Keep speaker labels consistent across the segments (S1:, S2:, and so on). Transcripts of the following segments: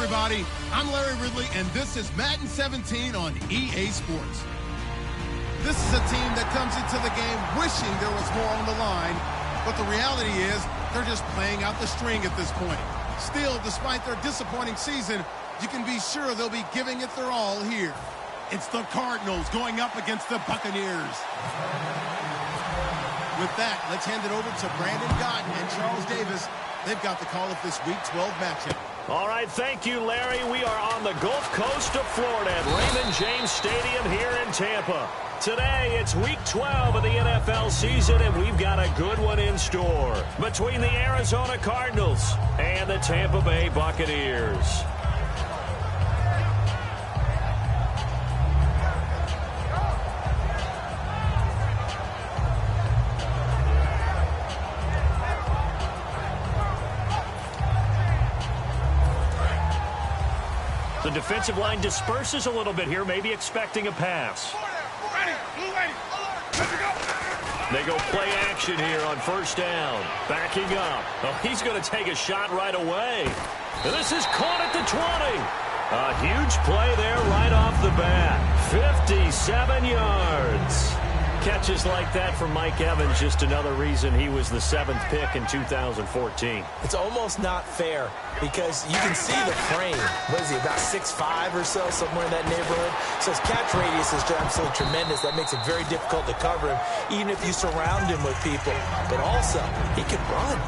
S1: everybody. I'm Larry Ridley, and this is Madden 17 on EA Sports. This is a team that comes into the game wishing there was more on the line, but the reality is they're just playing out the string at this point. Still, despite their disappointing season, you can be sure they'll be giving it their all here. It's the Cardinals going up against the Buccaneers. With that, let's hand it over to Brandon Godden and Charles Davis. They've got the call of this Week 12 matchup.
S2: All right, thank you, Larry. We are on the Gulf Coast of Florida at Raymond James Stadium here in Tampa. Today, it's Week 12 of the NFL season, and we've got a good one in store between the Arizona Cardinals and the Tampa Bay Buccaneers. The defensive line disperses a little bit here, maybe expecting a pass. They go play action here on first down. Backing up. Oh, he's going to take a shot right away. And this is caught at the 20. A huge play there right off the bat. 57 yards. Catches like that from Mike Evans, just another reason he was the 7th pick in 2014.
S3: It's almost not fair because you can see the frame. What is he, about 6'5" or so, somewhere in that neighborhood? So his catch radius is absolutely tremendous. That makes it very difficult to cover him, even if you surround him with people. But also, he can run.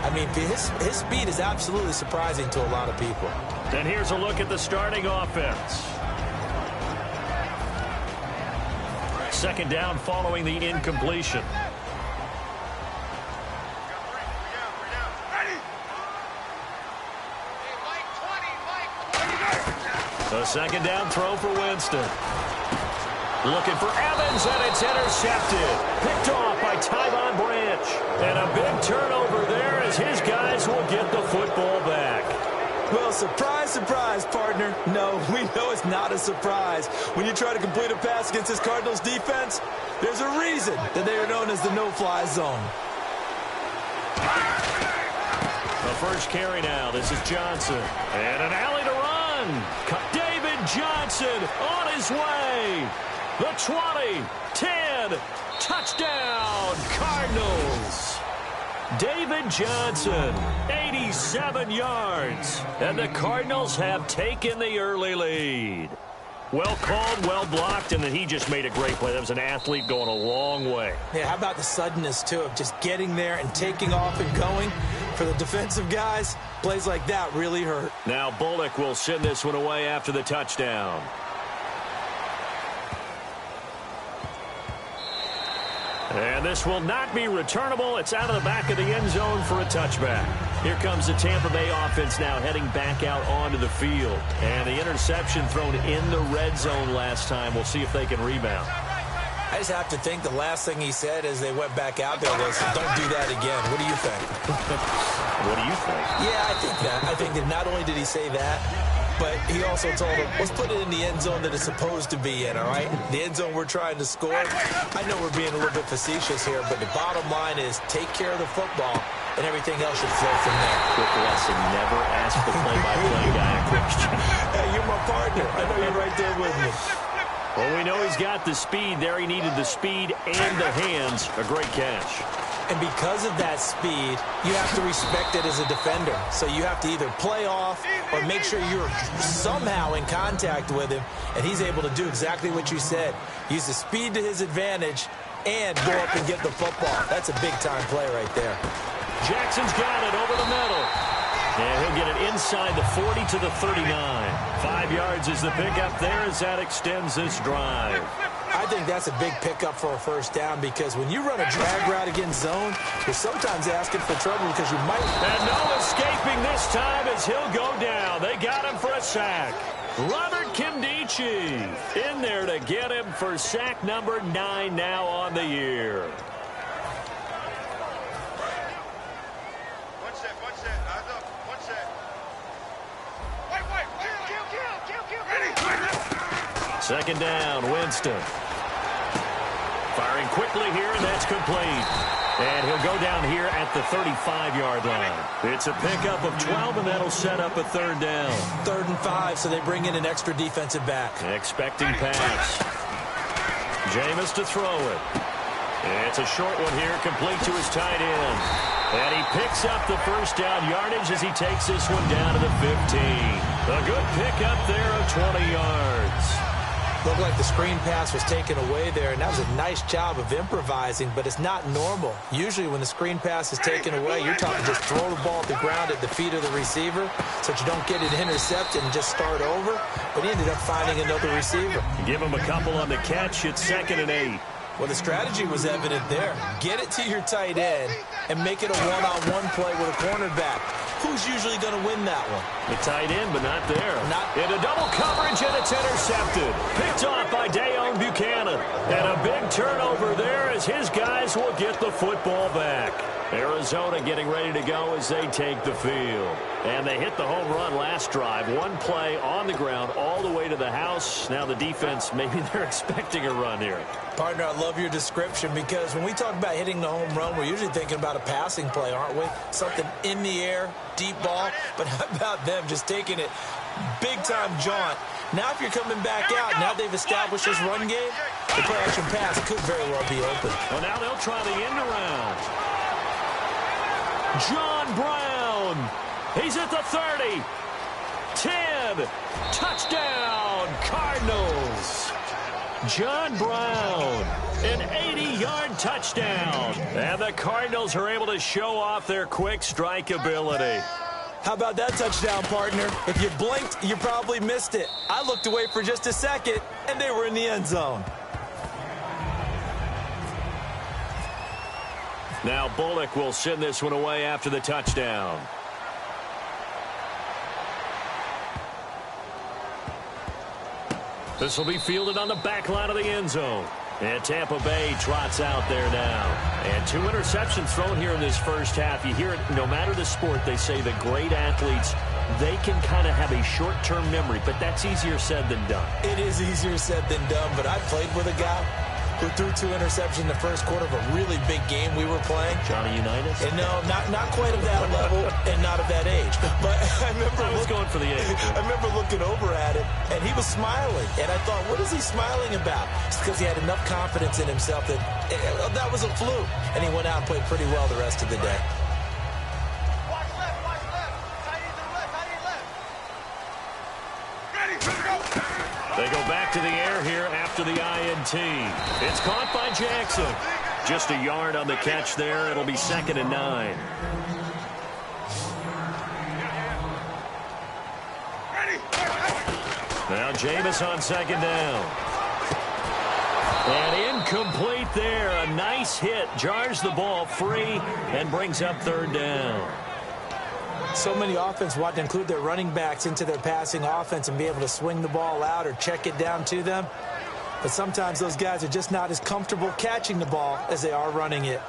S3: I mean, his speed is absolutely surprising to a lot of people.
S2: And here's a look at the starting offense. Second down following the incompletion. A second down throw for Winston. Looking for Evans, and it's intercepted. Picked off by Tyvon Branch. And a big turnover there as his guys will get the football back.
S3: Well, surprise, surprise, partner. No, we know it's not a surprise. When you try to complete a pass against this Cardinals defense, there's a reason that they are known as the no-fly zone.
S2: The first carry now. This is Johnson. And an alley to run. David Johnson on his way. The 20, 10, touchdown, Cardinals. David Johnson, 87 yards, and the Cardinals have taken the early lead. Well called, well blocked, and then he just made a great play. That was an athlete going a long way.
S3: Yeah, how about the suddenness, too, of just getting there and taking off and going? For the defensive guys, plays like that really hurt.
S2: Now Bullock will send this one away after the touchdown. And this will not be returnable. It's out of the back of the end zone for a touchback. Here comes the Tampa Bay offense now heading back out onto the field. And the interception thrown in the red zone last time. We'll see if they can rebound.
S3: I just have to think the last thing he said as they went back out there was, don't do that again. What do you think?
S2: What do you think?
S3: Yeah, I think that. I think that not only did he say that, but he also told him, let's put it in the end zone that it's supposed to be in, all right? The end zone we're trying to score. I know we're being a little bit facetious here, but the bottom line is take care of the football, and everything else should flow from there.
S2: Quick lesson, never ask the play-by-play guy a question.
S3: Hey, you're my partner. I know you're right there with me.
S2: Well, we know he's got the speed there. He needed the speed and the hands. A great catch.
S3: And because of that speed, you have to respect it as a defender. So you have to either play off or make sure you're somehow in contact with him, and he's able to do exactly what you said. Use the speed to his advantage and go up and get the football. That's a big-time play right there.
S2: Jackson's got it over the middle. And he'll get it inside the 40 to the 39. 5 yards is the pickup there as that extends this drive.
S3: I think that's a big pickup for a first down because when you run a drag route against zone, you're sometimes asking for trouble because you might.
S2: And no escaping this time as he'll go down. They got him for a sack. Robert Kimdichie in there to get him for sack number 9 now on the year. Second down, Winston. Firing quickly here, and that's complete. And he'll go down here at the 35-yard line. It's a pickup of 12, and that'll set up a third down.
S3: 3rd and 5, so they bring in an extra defensive back.
S2: Expecting pass. Jameis to throw it. It's a short one here, complete to his tight end. And he picks up the first down yardage as he takes this one down to the 15. A good pickup there of 20 yards.
S3: Looked like the screen pass was taken away there, and that was a nice job of improvising, but it's not normal. Usually when the screen pass is taken away, you're talking just throw the ball at the ground at the feet of the receiver so that you don't get it intercepted and just start over, but he ended up finding another receiver.
S2: Give him a couple on the catch. It's 2nd and 8.
S3: Well, the strategy was evident there. Get it to your tight end and make it a one-on-one play with a cornerback. Who's usually going to win that one?
S2: The tight end, but not there. Into double coverage, and it's intercepted. Picked off by Dayon Buchanan. And a big turnover there as his guys will get the football back. Arizona getting ready to go as they take the field. And they hit the home run last drive. One play on the ground all the way to the house. Now the defense, maybe they're expecting a run here.
S3: Partner, I love your description because when we talk about hitting the home run, we're usually thinking about a passing play, aren't we? Something in the air, deep ball. But how about them just taking it big-time jaunt? Now if you're coming back out, now they've established this run game, the play-action pass could very well be open.
S2: Well, now they'll try the end around. John Brown. He's at the 30. 10. Touchdown, Cardinals. John Brown, an 80-yard touchdown. And the Cardinals are able to show off their quick strike ability.
S3: How about that touchdown, partner? If you blinked, you probably missed it. I looked away for just a second, and they were in the end zone.
S2: Now Bullock will send this one away after the touchdown. This will be fielded on the back line of the end zone. And Tampa Bay trots out there now. And 2 interceptions thrown here in this first half. You hear it, no matter the sport, they say the great athletes, they can kind of have a short-term memory, but that's easier said than done.
S3: It is easier said than done, but I played with a guy who threw 2 interceptions in the first quarter of a really big game we were playing.
S2: Johnny Unitas?
S3: And no, not quite of that level and not of that age. But I was
S2: going for the age.
S3: I remember looking over at it, and he was smiling. And I thought, what is he smiling about? It's because he had enough confidence in himself that that was a fluke. And he went out and played pretty well the rest of the day.
S2: They go back to the air here after the INT. It's caught by Jackson. Just a yard on the catch there. It'll be 2nd and 9. Now Jameis on 2nd down. And incomplete there. A nice hit. Jars the ball free and brings up 3rd down.
S3: So many offenses want to include their running backs into their passing offense and be able to swing the ball out or check it down to them. But sometimes those guys are just not as comfortable catching the ball as they are running it.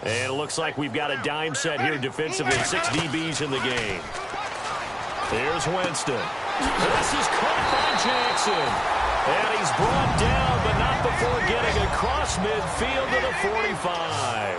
S2: And it looks like we've got a dime set here defensively. 6 DBs in the game. Here's Winston. This is caught by Jackson. And he's brought down, but not before getting across midfield to the 45.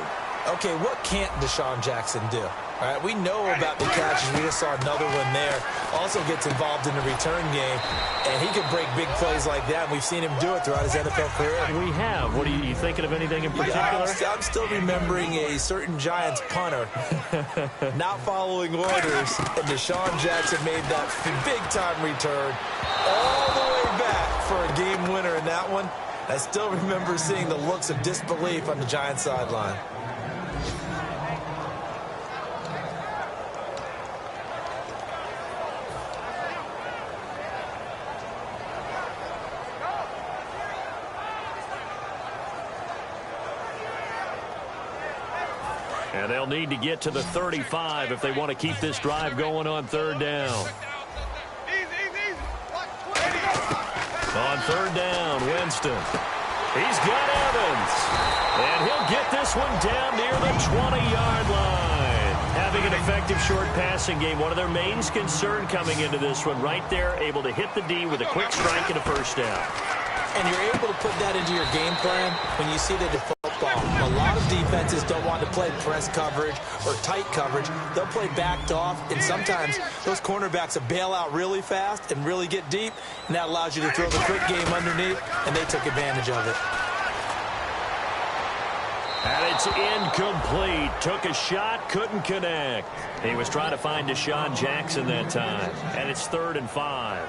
S3: Okay, what can't Deshaun Jackson do? All right, we know about the catches. We just saw another one there. Also gets involved in the return game, and he can break big plays like that. We've seen him do it throughout his NFL career.
S2: We have. What are you thinking of anything in particular?
S3: I'm still remembering a certain Giants punter not following orders, and Deshaun Jackson made that big-time return all the way back for a game winner in that one. I still remember seeing the looks of disbelief on the Giants sideline.
S2: And they'll need to get to the 35 if they want to keep this drive going on 3rd down. On 3rd down, Winston. He's got Evans. And he'll get this one down near the 20-yard line. having an effective short passing game. One of their main concern coming into this one. Right there, able to hit the D with a quick strike and a first down.
S3: And you're able to put that into your game plan when you see that in football. A lot of defenses don't want to play press coverage or tight coverage. They'll play backed off, and sometimes those cornerbacks will bail out really fast and really get deep, and that allows you to throw the quick game underneath, and they took advantage of it.
S2: And it's incomplete. Took a shot, couldn't connect. He was trying to find Deshaun Jackson that time. And it's 3rd and 5.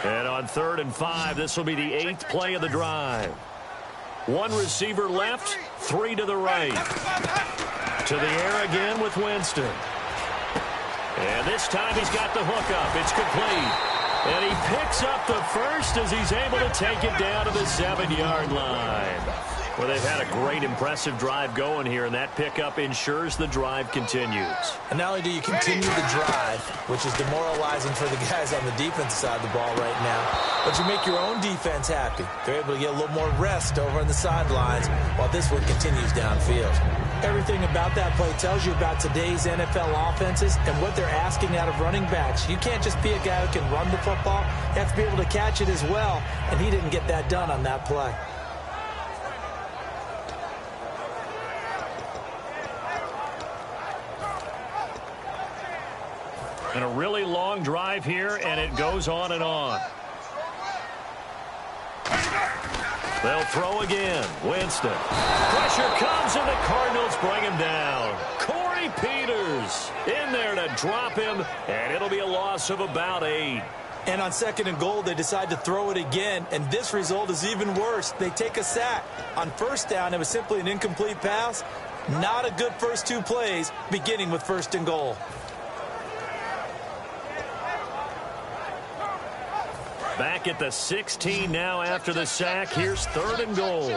S2: And on 3rd and 5, this will be the 8th play of the drive. One receiver left, 3 to the right. To the air again with Winston. And this time he's got the hook up. It's complete. And he picks up the first as he's able to take it down to the 7-yard line. Well, they've had a great, impressive drive going here, and that pickup ensures the drive continues.
S3: And not only do you continue the drive, which is demoralizing for the guys on the defensive side of the ball right now, but you make your own defense happy. They're able to get a little more rest over on the sidelines while this one continues downfield. Everything about that play tells you about today's NFL offenses and what they're asking out of running backs. You can't just be a guy who can run the football. You have to be able to catch it as well, and he didn't get that done on that play.
S2: And a really long drive here, and it goes on and on. They'll throw again. Winston. Pressure comes, and the Cardinals bring him down. Corey Peters in there to drop him, and it'll be a loss of about 8.
S3: And on 2nd and goal, they decide to throw it again, and this result is even worse. They take a sack. On 1st down, it was simply an incomplete pass. Not a good first 2 plays, beginning with 1st and goal.
S2: Back at the 16 now after the sack. Here's 3rd and goal.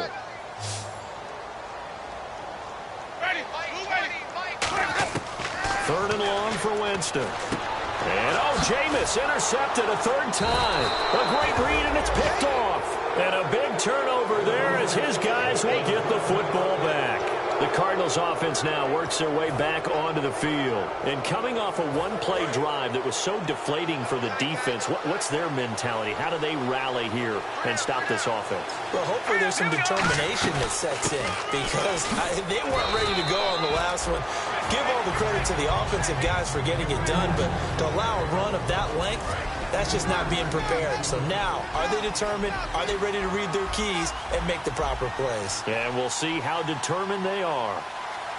S2: Third and long for Winston. And, Jameis intercepted a 3rd time. A great read, and it's picked off. And a big turnover there as his guys will get the football back. The Cardinals offense now works their way back onto the field. And coming off a one-play drive that was so deflating for the defense, what's their mentality? How do they rally here and stop this offense?
S3: Well, hopefully there's some determination that sets in because they weren't ready to go on the last one. Give all the credit to the offensive guys for getting it done, but to allow a run of that length, that's just not being prepared. So now, are they determined? Are they ready to read their keys and make the proper plays?
S2: And we'll see how determined they are.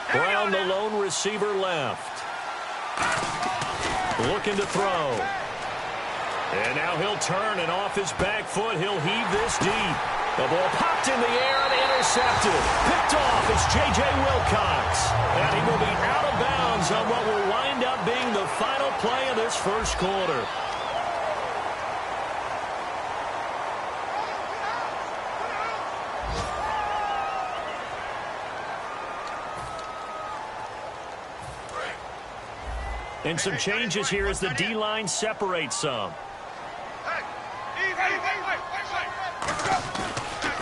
S2: Brown, the lone receiver, left. Looking to throw. And now he'll turn, and off his back foot, he'll heave this deep. The ball popped in the air and intercepted. Picked off. It's J.J. Wilcox. And he will be out of bounds on what will wind up being the final play of this first quarter. And some changes here as the D-line separates some.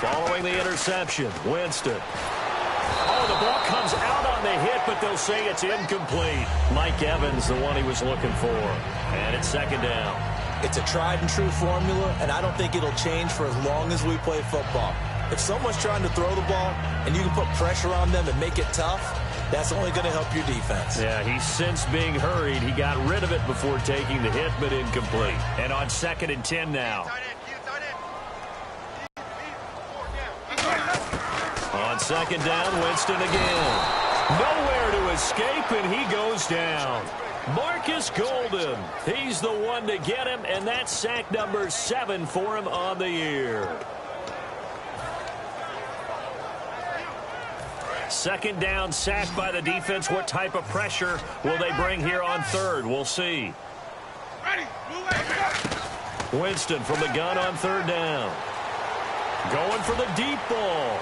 S2: Following the interception, Winston. The ball comes out on the hit, but they'll say it's incomplete. Mike Evans, the one he was looking for. And it's 2nd down.
S3: It's a tried-and-true formula, and I don't think it'll change for as long as we play football. If someone's trying to throw the ball and you can put pressure on them and make it tough, that's only going to help your defense.
S2: Yeah, he's since being hurried. He got rid of it before taking the hit, but incomplete. And on 2nd and 10 now. On 2nd down, Winston again. Nowhere to escape, and he goes down. Marcus Golden, he's the one to get him, and that's sack number 7 for him on the year. 2nd down, sacked by the defense. What type of pressure will they bring here on 3rd? We'll see. Winston from the gun on 3rd down. Going for the deep ball.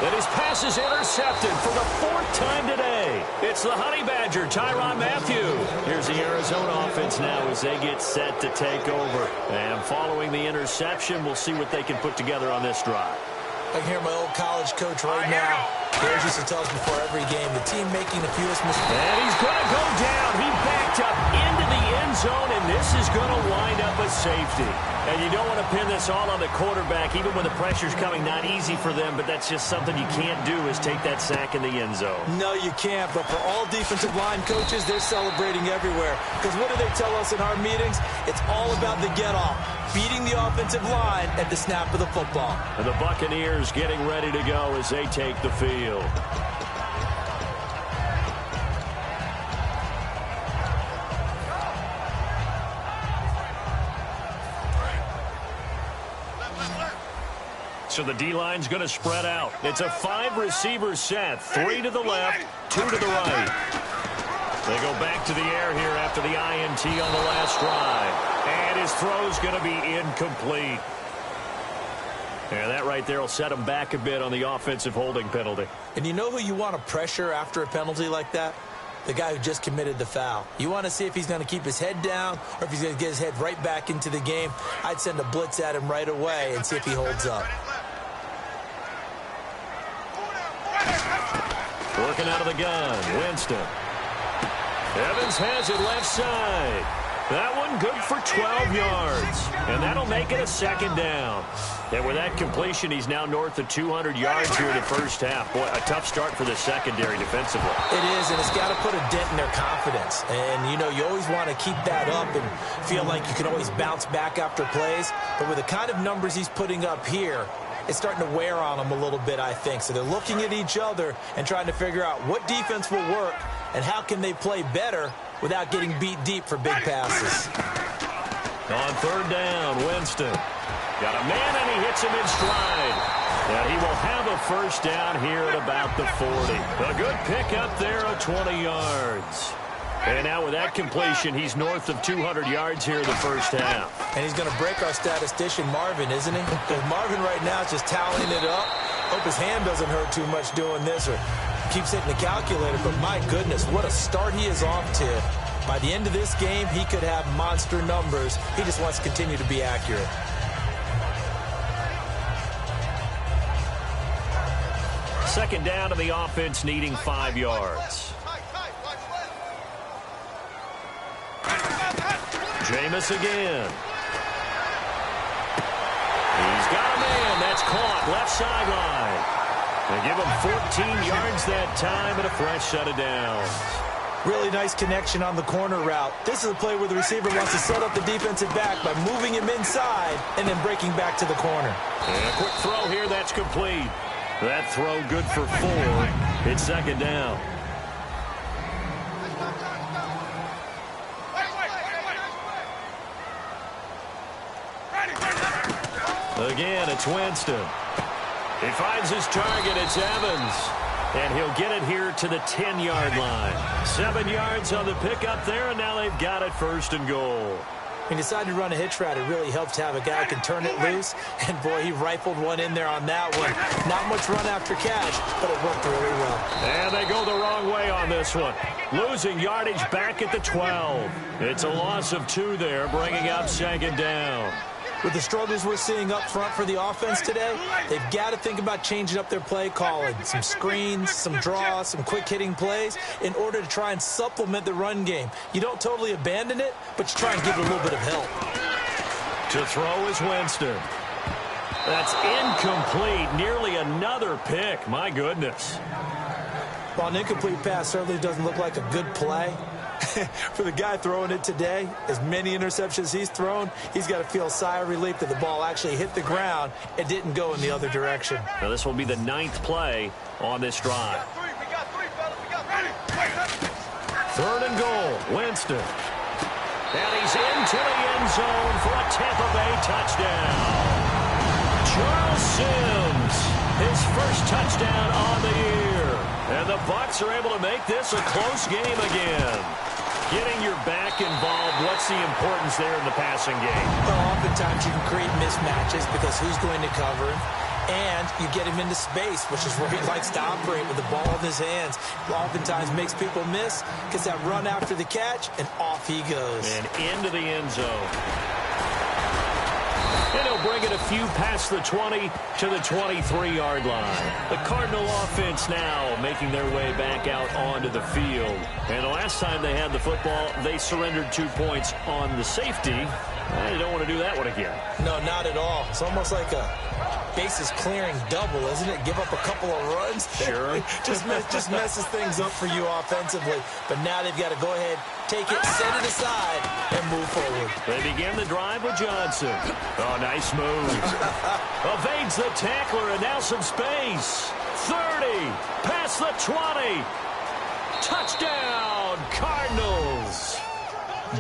S2: And his pass is intercepted for the 4th time today. It's the Honey Badger, Tyrann Mathieu. Here's the Arizona offense now as they get set to take over. And following the interception, we'll see what they can put together on this drive.
S3: I can hear my old college coach right now. Coach used to tell us before every game, the team making the fewest mistakes.
S2: And he's going to go down. He backed up into the end zone, and this is going to wind up a safety. And you don't want to pin this all on the quarterback, even when the pressure's coming. Not easy for them, but that's just something you can't do is take that sack in the end zone.
S3: No, you can't. But for all defensive line coaches, they're celebrating everywhere. Because what do they tell us in our meetings? It's all about the get-off, beating the offensive line at the snap of the football.
S2: And the Buccaneers getting ready to go as they take the field. So the D-line's going to spread out. It's a 5-receiver set. 3 to the left, 2 to the right. They go back to the air here after the INT on the last drive. And his throw's going to be incomplete. And that right there will set him back a bit on the offensive holding penalty.
S3: And you know who you want to pressure after a penalty like that? The guy who just committed the foul. You want to see if he's going to keep his head down or if he's going to get his head right back into the game. I'd send a blitz at him right away and see if he holds up.
S2: Working out of the gun, Winston. Evans has it left side. That one good for 12 yards. And that'll make it a 2nd down. And with that completion, he's now north of 200 yards here in the first half. Boy, a tough start for the secondary defensively.
S3: It is, and it's got to put a dent in their confidence. And, you know, you always want to keep that up and feel like you can always bounce back after plays. But with the kind of numbers he's putting up here, it's starting to wear on them a little bit, I think. So they're looking at each other and trying to figure out what defense will work and how can they play better without getting beat deep for big passes.
S2: On 3rd down, Winston. Got a man, and he hits him in stride. And he will have a 1st down here at about the 40. A good pick up there of 20 yards. And now with that completion, he's north of 200 yards here in the first half.
S3: And he's going to break our statistician, Marvin, isn't he? Because Marvin right now is just tallying it up. Hope his hand doesn't hurt too much doing this or keeps hitting the calculator. But my goodness, what a start he is off to. By the end of this game, he could have monster numbers. He just wants to continue to be accurate.
S2: Second down to the offense, needing 5 yards. Jameis again. He's got a man. That's caught. Left sideline. They give him 14 yards that time and a fresh set of downs.
S3: Really nice connection on the corner route. This is a play where the receiver wants to set up the defensive back by moving him inside and then breaking back to the corner.
S2: And a quick throw here. That's complete. That throw good for 4. It's 2nd down. Again, it's Winston. He finds his target. It's Evans. And he'll get it here to the 10-yard line. 7 yards on the pickup there, and now they've got it 1st and goal.
S3: He decided to run a hitch route. It really helps to have a guy who can turn it loose. And, boy, he rifled one in there on that one. Not much run after catch, but it worked really well.
S2: And they go the wrong way on this one. Losing yardage back at the 12. It's a loss of 2 there, bringing up 2nd down.
S3: With the struggles we're seeing up front for the offense today, they've got to think about changing up their play calling. Some screens, some draws, some quick-hitting plays in order to try and supplement the run game. You don't totally abandon it, but you try and give it a little bit of help.
S2: To throw is Winston. That's incomplete. Nearly another pick. My goodness.
S3: While an incomplete pass certainly doesn't look like a good play, for the guy throwing it today, as many interceptions he's thrown, he's got to feel a sigh of relief that the ball actually hit the ground and didn't go in the other direction.
S2: Now this will be the 9th play on this drive. 3rd and goal, Winston. And he's into the end zone for a Tampa Bay touchdown. Charles Sims, his first touchdown on the year. And the Bucs are able to make this a close game again. Getting your back involved, what's the importance there in the passing game?
S3: Well, oftentimes you can create mismatches because who's going to cover him? and you get him into space, which is where he likes to operate with the ball in his hands. Oftentimes makes people miss, gets that run after the catch, and off he goes.
S2: And into the end zone. And he'll bring it a few past the 20 to the 23-yard line. The Cardinal offense now making their way back out onto the field. And the last time they had the football, they surrendered 2 points on the safety. You don't want to do that one again.
S3: No, not at all. It's almost like a bases clearing double, isn't it? Give up a couple of runs.
S2: Sure.
S3: just messes things up for you offensively. But now they've got to go ahead, take it, set it aside, and move forward.
S2: They begin the drive with Johnson. Oh, nice move. Evades the tackler, and now some space. 30, past the 20. Touchdown, Cardinals.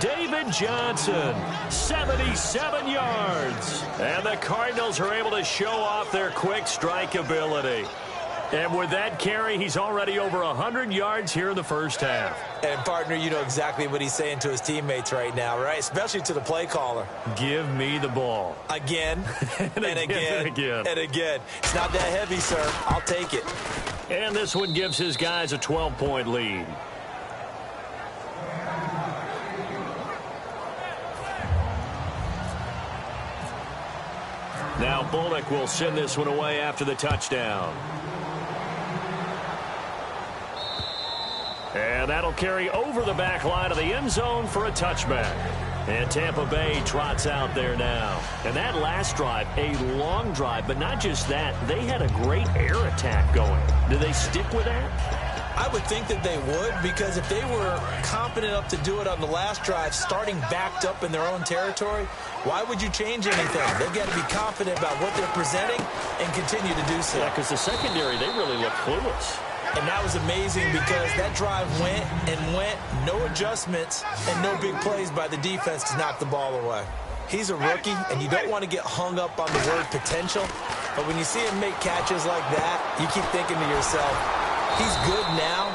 S2: David Johnson, 77 yards. And the Cardinals are able to show off their quick strike ability. And with that carry, he's already over 100 yards here in the first half.
S3: And, partner, you know exactly what he's saying to his teammates right now, right? Especially to the play caller.
S2: Give me the ball.
S3: Again, and again,
S2: and again.
S3: and again. It's not that heavy, sir. I'll take it.
S2: And this one gives his guys a 12-point lead. Now Bullock will send this one away after the touchdown. And that'll carry over the back line of the end zone for a touchback. And Tampa Bay trots out there now. And that last drive, a long drive, but not just that. They had a great air attack going. Do they stick with that?
S3: I would think that they would, because if they were confident enough to do it on the last drive, starting backed up in their own territory, why would you change anything? They've got to be confident about what they're presenting and continue to do so.
S2: Yeah, because the secondary, they really look clueless.
S3: And that was amazing because that drive went and went, no adjustments and no big plays by the defense to knock the ball away. He's a rookie, and you don't want to get hung up on the word potential, but when you see him make catches like that, you keep thinking to yourself, he's good now.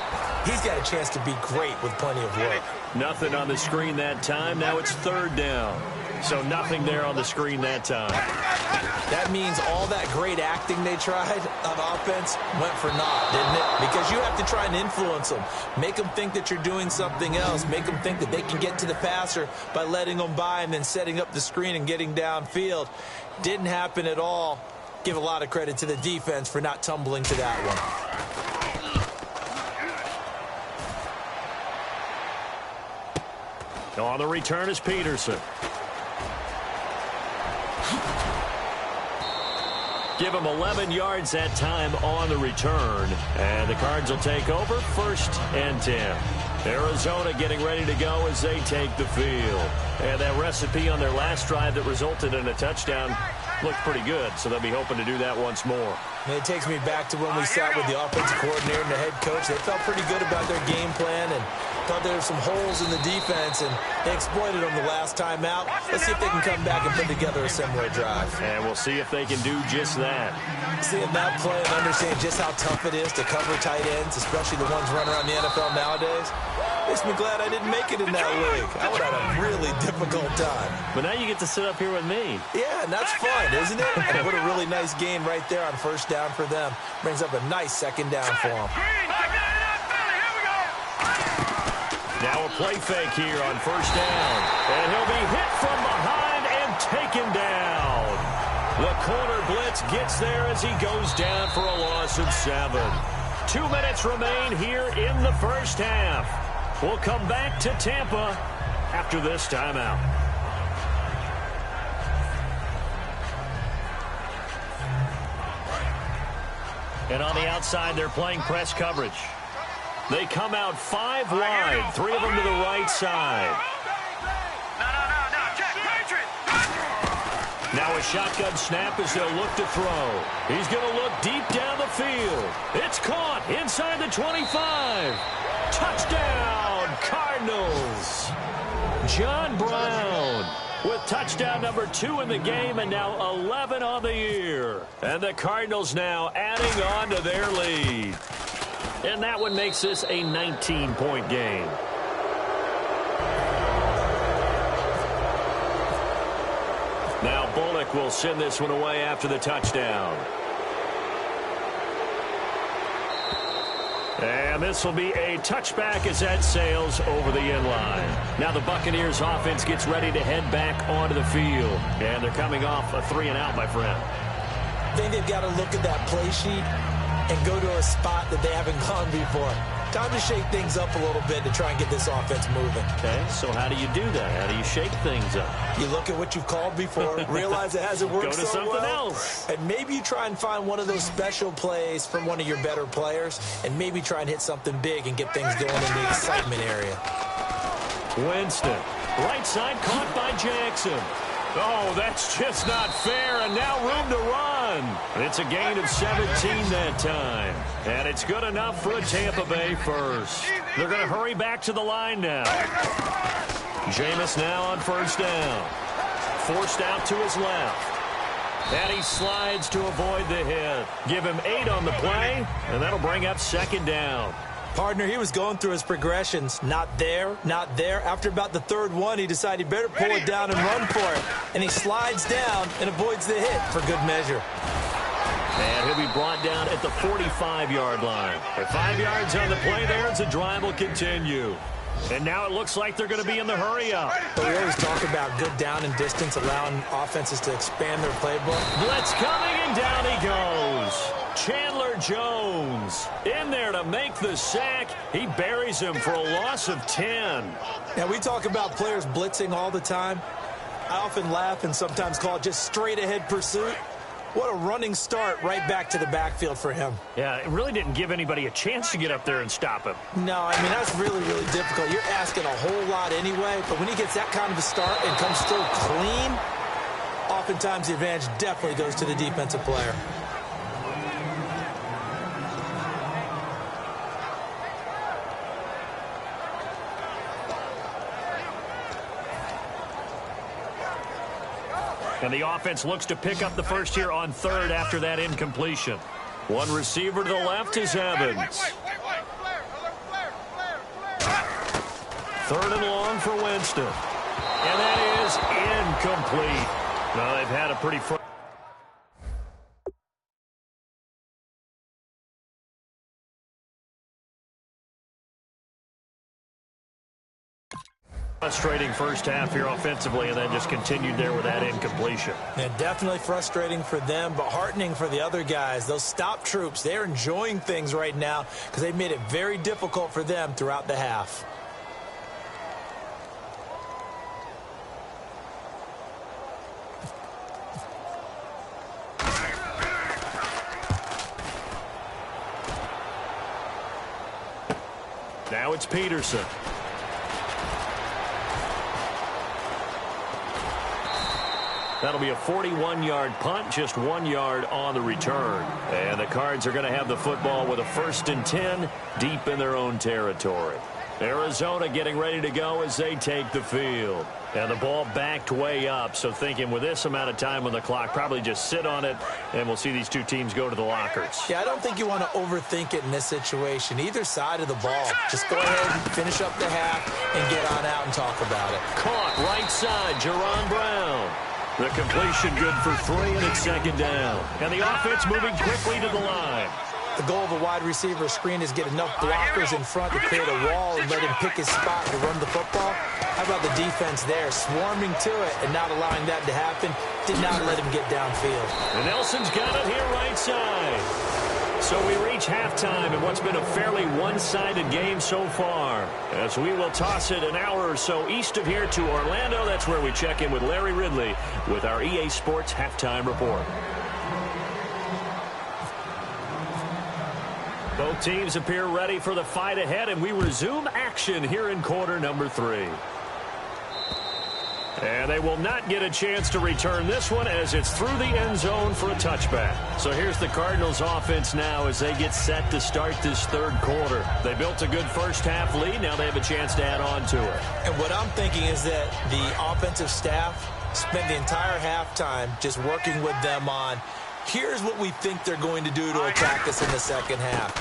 S3: He's got a chance to be great with plenty of work. Nothing on the screen that time. Now it's third down. So nothing there on the screen that time. That means all that great acting they tried on offense went for naught, didn't it? Because you have to try and influence them. Make them think that you're doing something else. Make them think that they can get to the passer by letting them by and then setting up the screen and getting downfield. Didn't happen at all. Give a lot of credit to the defense for not tumbling to that one. On the return is Peterson. Give him 11 yards that time on the return. And the Cards will take over, 1st and 10. Arizona getting ready to go as they take the field. And that recipe on their last drive that resulted in a touchdown looked pretty good, so they'll be hoping to do that once more. And it takes me back to when we sat with the offensive coordinator and the head coach. They felt pretty good about their game plan and thought there were some holes in the defense, and they exploited them the last time out. Let's see if they can come back and put together a similar drive. And we'll see if they can do just that. Seeing that play and understanding just how tough it is to cover tight ends, especially the ones running around the NFL nowadays, makes me glad I didn't make it in that league. I would have had a really difficult time. But now you get to sit up here with me. Yeah, and that's fun, isn't it? And what a really nice gain right there on 1st down for them. Brings up a nice 2nd down for them. Now a play fake here on 1st down. And he'll be hit from behind and taken down. The corner blitz gets there as he goes down for a loss of 7. 2 minutes remain here in the first half. We'll come back to Tampa after this timeout. And on the outside, they're playing press coverage. They come out 5 wide, 3 of them to the right side. Now a shotgun snap as they'll look to throw. He's going to look deep down the field. It's caught inside the 25. Touchdown, Cardinals. John Brown with touchdown number 2 in the game, and now 11 on the year. And the Cardinals now adding on to their lead. And that one makes this a 19-point game. Now Bullock will send this one away after the touchdown.
S2: And this will be a touchback as that sails over the inline. Now the Buccaneers offense gets ready to head back onto the field. And they're coming off a 3-and-out, my friend.
S3: I think they've got to look at that play sheet and go to a spot that they haven't gone before. Time to shake things up a little bit to try and get this offense moving.
S2: Okay, so how do you do that? How do you shake things up?
S3: You look at what you've called before, realize it hasn't worked
S2: Go to
S3: so
S2: something
S3: well,
S2: else.
S3: and maybe you try and find one of those special plays from one of your better players, and maybe try and hit something big and get things going in the excitement area.
S2: Winston, right side caught by Jackson. Oh, that's just not fair, and now room to run. It's a gain of 17 that time, and it's good enough for a Tampa Bay first. They're going to hurry back to the line now. Jameis now on first down. Forced out to his left. And he slides to avoid the hit. Give him 8 on the play, and that'll bring up second down.
S3: Partner, he was going through his progressions. Not there, not there. After about the third one, he decided he better pull it down and run for it. And he slides down and avoids the hit for good measure.
S2: And he'll be brought down at the 45-yard line. At 5 yards on the play there, the drive will continue. And now it looks like they're going to be in the hurry-up.
S3: But we always talk about good down and distance, allowing offenses to expand their playbook.
S2: Blitz coming, and down he goes. Chandler Jones in there to make the sack. He buries him for a loss of 10.
S3: Now, we talk about players blitzing all the time. I often laugh and sometimes call it just straight-ahead pursuit. What a running start right back to the backfield for him.
S2: Yeah, it really didn't give anybody a chance to get up there and stop him.
S3: No, I mean, that's really, really difficult. You're asking a whole lot anyway, but when he gets that kind of a start and comes through clean, oftentimes the advantage definitely goes to the defensive player.
S2: And the offense looks to pick up the first here on third after that incompletion. One receiver to the left is Evans. Third and long for Winston. And that is incomplete. Now they've had a pretty frustrating first half here offensively, and then just continued there with that incompletion.
S3: Yeah, definitely frustrating for them, but heartening for the other guys. Those stop troops, they're enjoying things right now because they've made it very difficult for them throughout the half.
S2: Now it's Peterson. That'll be a 41-yard punt, just 1 yard on the return. And the Cards are going to have the football with a 1st and 10 deep in their own territory. Arizona getting ready to go as they take the field. And the ball backed way up, so thinking with this amount of time on the clock, probably just sit on it, and we'll see these two teams go to the lockers.
S3: Yeah, I don't think you want to overthink it in this situation. Either side of the ball. Just go ahead and finish up the half and get on out and talk about it.
S2: Caught right side, Jerron Brown. The completion good for 3, and it's second down. And the offense moving quickly to the line.
S3: The goal of a wide receiver screen is get enough blockers in front to create a wall and let him pick his spot to run the football. How about the defense there, swarming to it and not allowing that to happen? Did not let him get downfield.
S2: And Nelson's got it here right side. So we reach halftime in what's been a fairly one-sided game so far. As we will toss it an hour or so east of here to Orlando. That's where we check in with Larry Ridley with our EA Sports Halftime Report. Both teams appear ready for the fight ahead, and we resume action here in quarter number 3. And they will not get a chance to return this one as it's through the end zone for a touchback. So here's the Cardinals offense now as they get set to start this third quarter. They built a good first half lead. Now they have a chance to add on to it.
S3: And what I'm thinking is that the offensive staff spent the entire halftime just working with them on here's what we think they're going to do to attack us in the second half.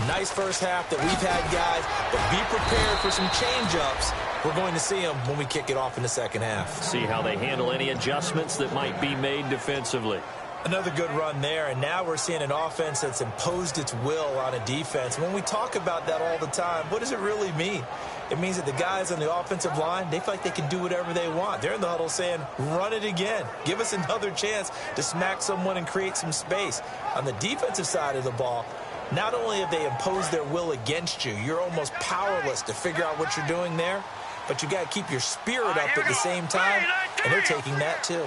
S3: Nice first half that we've had, guys, but be prepared for some change-ups. We're going to see them when we kick it off in the second half.
S2: See how they handle any adjustments that might be made defensively.
S3: Another good run there, and now we're seeing an offense that's imposed its will on a defense. When we talk about that all the time, what does it really mean? It means that the guys on the offensive line, they feel like they can do whatever they want. They're in the huddle saying, run it again. Give us another chance to smack someone and create some space. On the defensive side of the ball, not only have they imposed their will against you, you're almost powerless to figure out what you're doing there, but you got to keep your spirit up at the same time, and they're taking that too.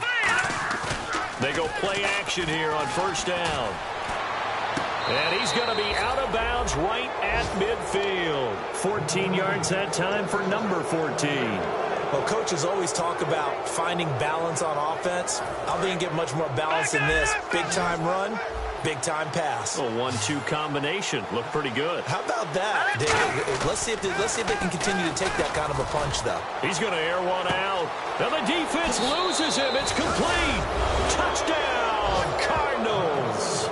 S2: They go play action here on first down. And he's going to be out of bounds right at midfield. 14 yards that time for number 14.
S3: Well, coaches always talk about finding balance on offense. I don't think you can get much more balance than this. Big-time run, big-time pass.
S2: A 1-2 combination. Looked pretty good.
S3: How about that, Dave? Let's see if they can continue to take that kind of a punch, though.
S2: He's going to air one out. Now the defense loses him. It's complete. Touchdown, Cardinals.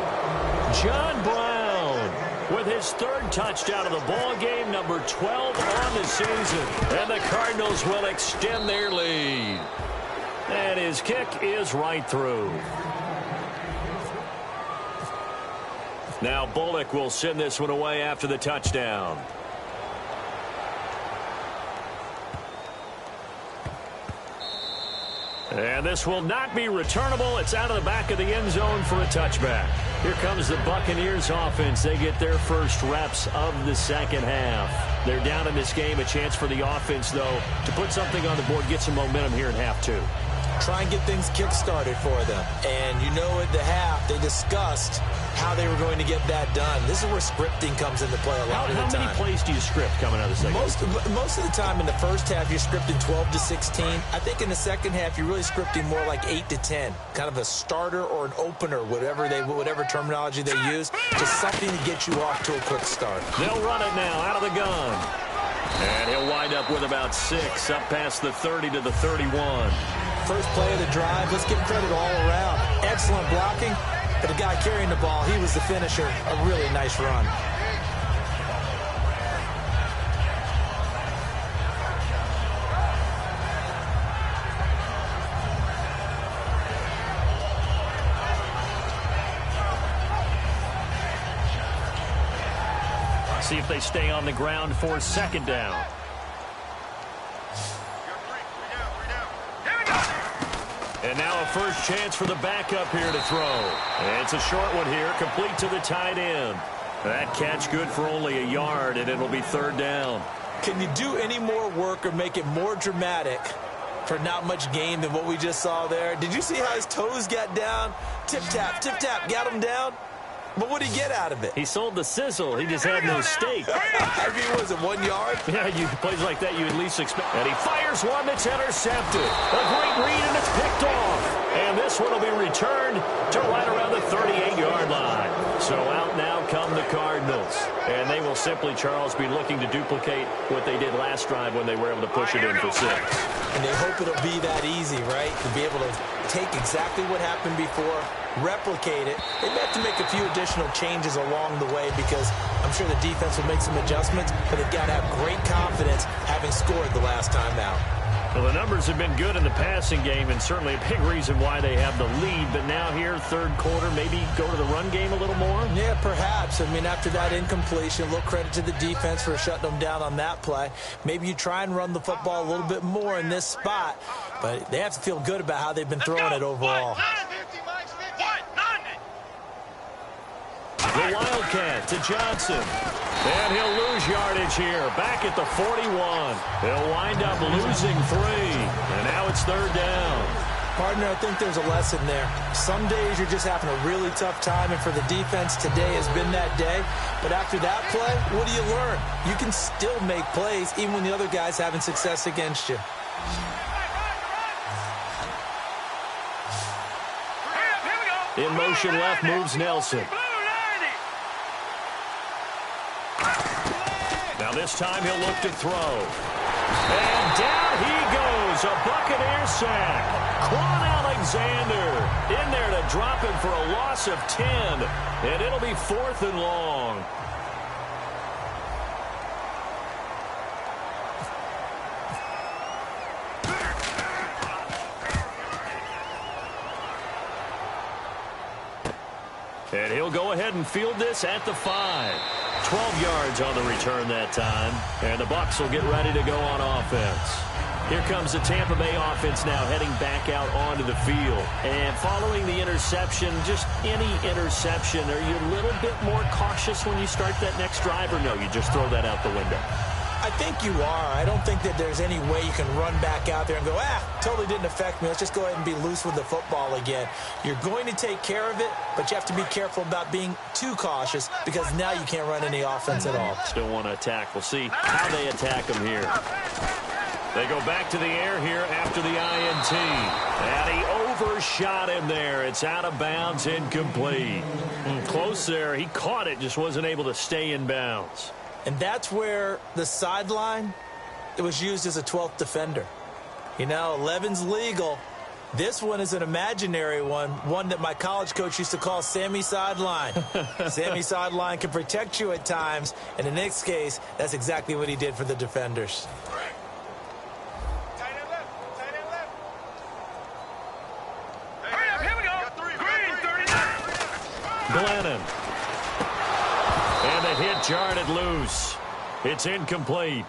S2: John Brown with his third touchdown of the ball game, number 12 on the season. And the Cardinals will extend their lead. And his kick is right through. Now Bullock will send this one away after the touchdown. And this will not be returnable. It's out of the back of the end zone for a touchback. Here comes the Buccaneers offense. They get their first reps of the second half. They're down in this game. A chance for the offense, though, to put something on the board, get some momentum here in half two.
S3: Try and get things kick-started for them. And you know at the half, they discussed how they were going to get that done. This is where scripting comes into play a lot of the time.
S2: How many plays do you script coming out of the second half?
S3: Most of the time in the first half, you're scripting 12 to 16. I think in the second half, you're really scripting more like 8 to 10. Kind of a starter or an opener, whatever terminology they use, just something to get you off to a quick start.
S2: They'll run it now out of the gun. And he'll wind up with about 6, up past the 30 to the 31.
S3: First play of the drive, let's give credit all around. Excellent blocking, but the guy carrying the ball, he was the finisher. A really nice run.
S2: See if they stay on the ground for second down. And now a first chance for the backup here to throw. And it's a short one here, complete to the tight end. That catch good for only a yard, and it'll be third down.
S3: Can you do any more work or make it more dramatic for not much gain than what we just saw there? Did you see how his toes got down? Tip-tap, got him down. But what did he get out of it?
S2: He sold the sizzle. He just had no steak.
S3: I mean, was it 1 yard?
S2: Yeah, plays like that you at least expect. And he fires one that's intercepted. A great read, and it's picked off. And this one will be returned to right around the 38-yard line. So out now come the Cardinals. And they will simply, Charles, be looking to duplicate what they did last drive when they were able to push it in for 6.
S3: And they hope it'll be that easy, right? To be able to take exactly what happened before, replicate it. They may have to make a few additional changes along the way because I'm sure the defense will make some adjustments, but they've got to have great confidence having scored the last time out.
S2: Well, the numbers have been good in the passing game and certainly a big reason why they have the lead. But now here, third quarter, maybe go to the run game a little more?
S3: Yeah, perhaps. I mean, after that incompletion, a little credit to the defense for shutting them down on that play. Maybe you try and run the football a little bit more in this spot, but they have to feel good about how they've been throwing it overall.
S2: The Wildcat to Johnson. And he'll lose yardage here. Back at the 41. He'll wind up losing 3. And now it's third down.
S3: Partner, I think there's a lesson there. Some days you're just having a really tough time, and for the defense, today has been that day. But after that play, what do you learn? You can still make plays even when the other guy's having success against you.
S2: In motion left moves Nelson. Now this time he'll look to throw. And down he goes. A Buccaneer sack. Quan Alexander in there to drop him for a loss of 10. And it'll be 4th and long. And he'll go ahead and field this at the 5. 12 yards on the return that time. And the Bucs will get ready to go on offense. Here comes the Tampa Bay offense now heading back out onto the field. And following the interception, just any interception, are you a little bit more cautious when you start that next drive, or no, you just throw that out the window?
S3: I think you are. I don't think that there's any way you can run back out there and go, totally didn't affect me. Let's just go ahead and be loose with the football again. You're going to take care of it, but you have to be careful about being too cautious because now you can't run any offense at all.
S2: Still want to attack. We'll see how they attack them here. They go back to the air here after the INT. And he overshot him there. It's out of bounds, incomplete. Close there. He caught it, just wasn't able to stay in bounds.
S3: And that's where the sideline, it was used as a 12th defender. You know, 11's legal. This one is an imaginary one that my college coach used to call Sammy Sideline. Sammy Sideline can protect you at times, and in this case, that's exactly what he did for the defenders.
S2: Glennon. And the hit jarred it loose. It's incomplete.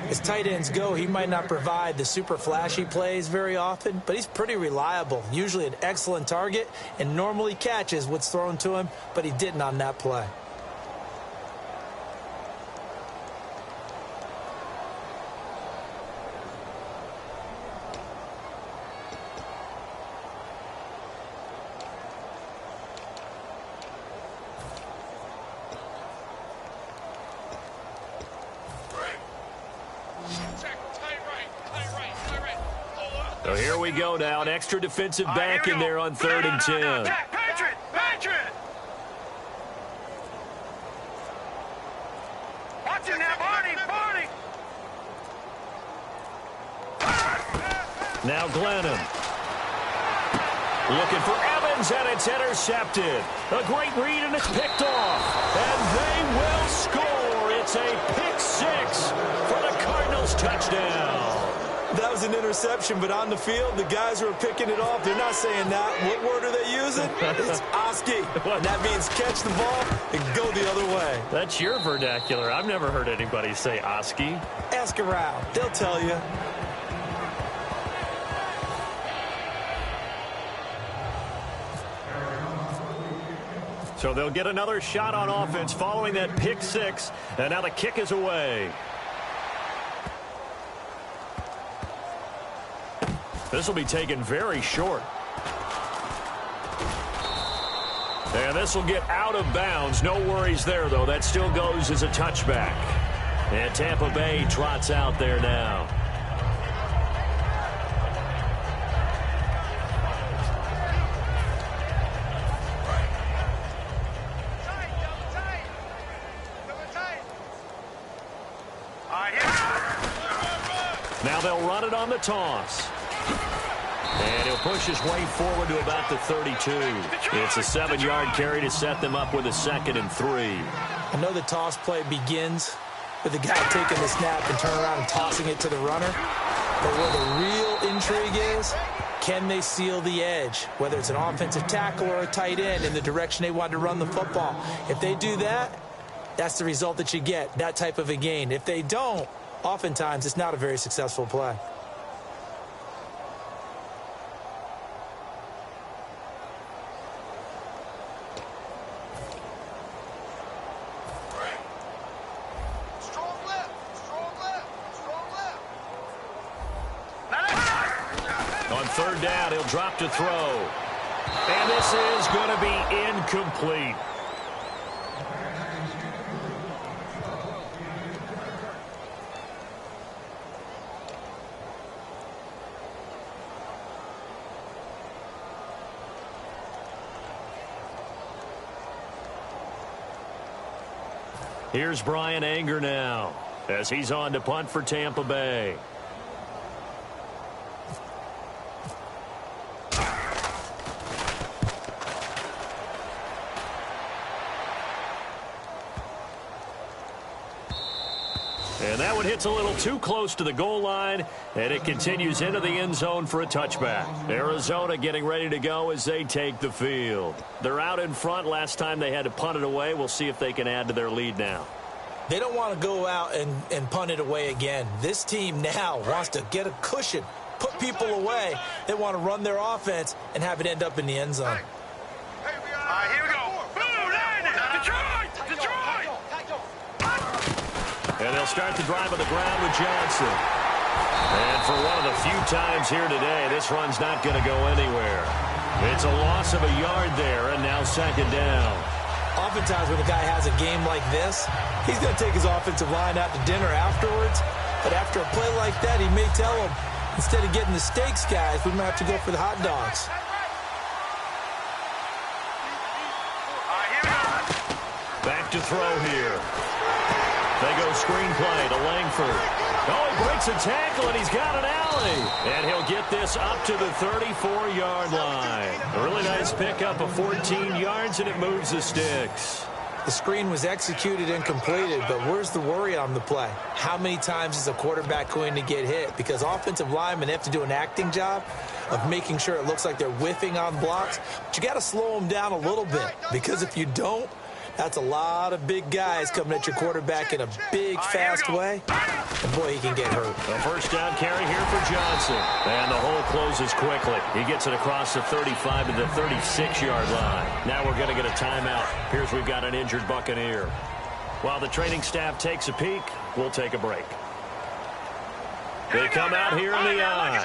S3: As tight ends go, he might not provide the super flashy plays very often, but he's pretty reliable. Usually an excellent target and normally catches what's thrown to him, but he didn't on that play.
S2: So here we go now. An extra defensive back in there on 3rd and 10.
S4: Patriot! Watch him now, Barney!
S2: Now Glennon. Looking for Evans, and it's intercepted. A great read, and it's picked off. And they will score. It's a pick 6 for the Cardinals touchdown.
S3: That was an interception, but on the field, the guys who are picking it off, they're not saying that. What word are they using? It's Oski. And that means catch the ball and go the other way.
S2: That's your vernacular. I've never heard anybody say Oski.
S3: Ask around. They'll tell you.
S2: So they'll get another shot on offense following that pick 6, and now the kick is away. This will be taken very short. And this will get out of bounds. No worries there, though. That still goes as a touchback. And Tampa Bay trots out there now. Now they'll run it on the toss. And he'll push his way forward to about the 32. It's a 7-yard carry to set them up with a 2nd and 3.
S3: I know the toss play begins with the guy taking the snap and turning around and tossing it to the runner. But where the real intrigue is, can they seal the edge? Whether it's an offensive tackle or a tight end in the direction they want to run the football. If they do that, that's the result that you get, that type of a gain. If they don't, oftentimes it's not a very successful play.
S2: On 3rd down, he'll drop to throw. And this is going to be incomplete. Here's Brian Anger now as he's on to punt for Tampa Bay. And that one hits a little too close to the goal line, and it continues into the end zone for a touchback. Arizona getting ready to go as they take the field. They're out in front. Last time they had to punt it away. We'll see if they can add to their lead now.
S3: They don't want to go out and punt it away again. This team now wants to get a cushion, put people away. They want to run their offense and have it end up in the end zone.
S4: All right, here we go. Boom, landed. Detroit! Detroit!
S2: And they'll start the drive on the ground with Johnson. And for one of the few times here today, this run's not going to go anywhere. It's a loss of a yard there, and now second down.
S3: Oftentimes when a guy has a game like this, he's going to take his offensive line out to dinner afterwards. But after a play like that, he may tell them, instead of getting the steaks, guys, we might have to go for the hot dogs.
S2: Back to throw here. They go screenplay to Langford. Oh, he breaks a tackle, and he's got an alley. And he'll get this up to the 34-yard line. A really nice pickup of 14 yards, and it moves the sticks.
S3: The screen was executed and completed, but where's the worry on the play? How many times is a quarterback going to get hit? Because offensive linemen have to do an acting job of making sure it looks like they're whiffing on blocks. But you got to slow them down a little bit, because if you don't, that's a lot of big guys coming at your quarterback in a big, fast way. And, boy, he can get hurt.
S2: A first down carry here for Johnson. And the hole closes quickly. He gets it across the 35 to the 36-yard line. Now we're going to get a timeout. Here's we've got an injured Buccaneer. While the training staff takes a peek, we'll take a break. They come out here in the eye.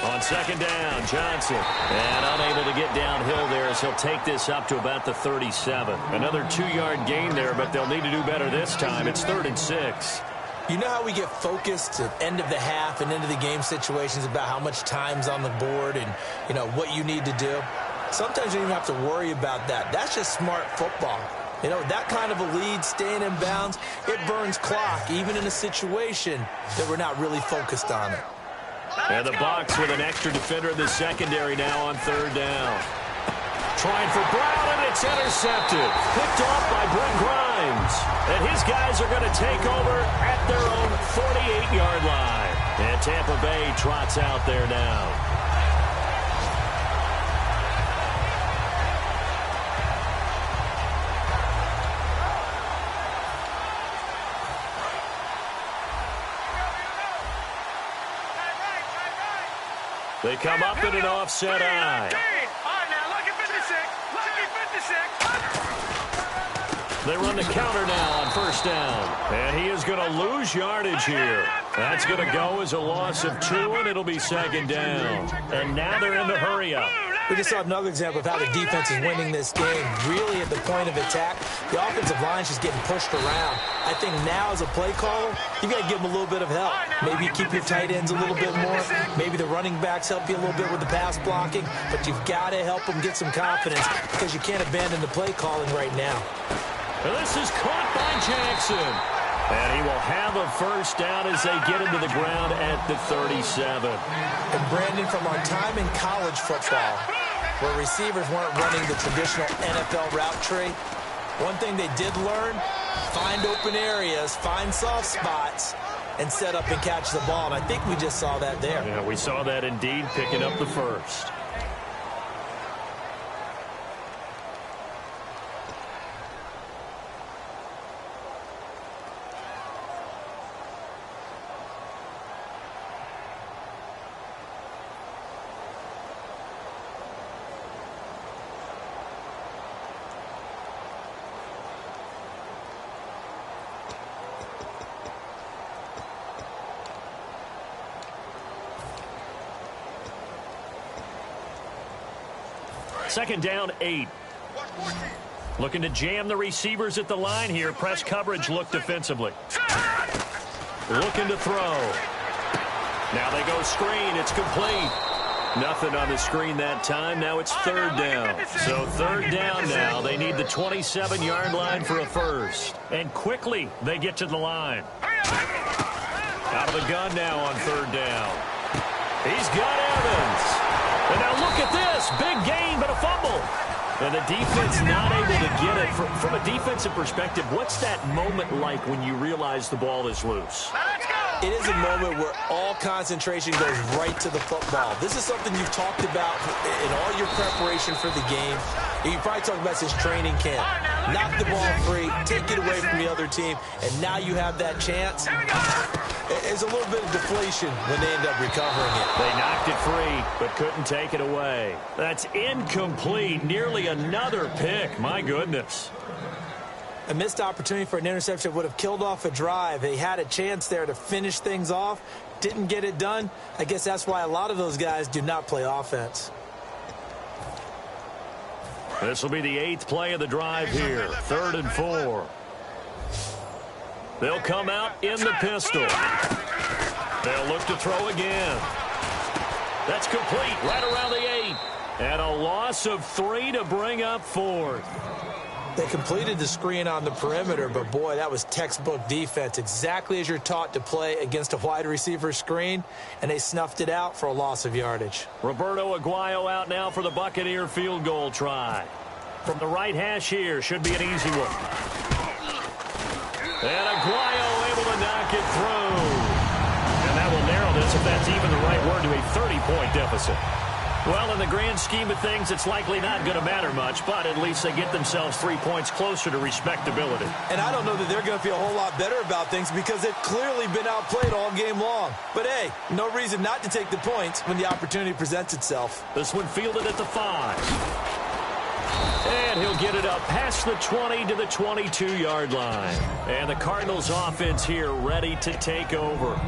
S2: On second down, Johnson. And unable to get downhill there as he'll take this up to about the 37. Another 2-yard gain there, but they'll need to do better this time. It's 3rd and 6.
S3: You know how we get focused at end of the half and into the game situations about how much time's on the board and, you know, what you need to do? Sometimes you don't even have to worry about that. That's just smart football. You know, that kind of a lead, staying in bounds, it burns clock, even in a situation that we're not really focused on it.
S2: And the Bucs with an extra defender in the secondary now on 3rd down. Trying for Brown, and it's intercepted. Picked off by Brent Grimes. And his guys are going to take over at their own 48-yard line. And Tampa Bay trots out there now. They come up in an offset eye.
S4: All right, now, lucky 56. Lucky 56.
S2: They run the counter now on first down. And he is going to lose yardage here. That's going to go as a loss of 2, and it'll be second down. And now they're in the hurry-up.
S3: We just saw another example of how the defense is winning this game. Really at the point of attack, the offensive line's just getting pushed around. I think now as a play caller, you got to give them a little bit of help. Maybe you keep your tight ends a little bit more. Maybe the running backs help you a little bit with the pass blocking. But you've got to help them get some confidence because you can't abandon the play calling right now.
S2: And this is caught by Jackson. And he will have a first down as they get him to the ground at the 37.
S3: And Brandon, from our time in college football, where receivers weren't running the traditional NFL route tree, one thing they did learn, find open areas, find soft spots, and set up and catch the ball. And I think we just saw that there.
S2: Yeah, we saw that indeed, picking up the first. Second down, 8. Looking to jam the receivers at the line here. Press coverage look defensively. Looking to throw. Now they go screen. It's complete. Nothing on the screen that time. Now it's 3rd down. So 3rd down now. They need the 27-yard line for a first. And quickly they get to the line. Out of the gun now on 3rd down. He's got Evans. And now look at this. Big gain, but a fumble. And the defense not able to get it. From a defensive perspective, what's that moment like when you realize the ball is loose?
S3: It is a moment where all concentration goes right to the football. This is something you've talked about in all your preparation for the game. You probably talked about since training camp. Knock the ball free, take it away from the other team, and now you have that chance. There's a little bit of deflation when they end up recovering it.
S2: They knocked it free, but couldn't take it away. That's incomplete. Nearly another pick. My goodness.
S3: A missed opportunity for an interception would have killed off a drive. They had a chance there to finish things off. Didn't get it done. I guess that's why a lot of those guys do not play offense.
S2: This will be the 8th play of the drive here. 3rd and 4. They'll come out in the pistol. They'll look to throw again. That's complete right around the 8. And a loss of 3 to bring up 4th.
S3: They completed the screen on the perimeter, but boy, that was textbook defense. Exactly as you're taught to play against a wide receiver screen, and they snuffed it out for a loss of yardage.
S2: Roberto Aguayo out now for the Buccaneer field goal try. From the right hash here, should be an easy one. And Aguayo able to knock it through. And that will narrow this, if that's even the right word, to a 30-point deficit. Well, in the grand scheme of things, it's likely not going to matter much, but at least they get themselves 3 points closer to respectability.
S3: And I don't know that they're going to feel a whole lot better about things because they've clearly been outplayed all game long. But, hey, no reason not to take the points when the opportunity presents itself.
S2: This one fielded at the 5. And he'll get it up past the 20 to the 22-yard line. And the Cardinals offense here ready to take over.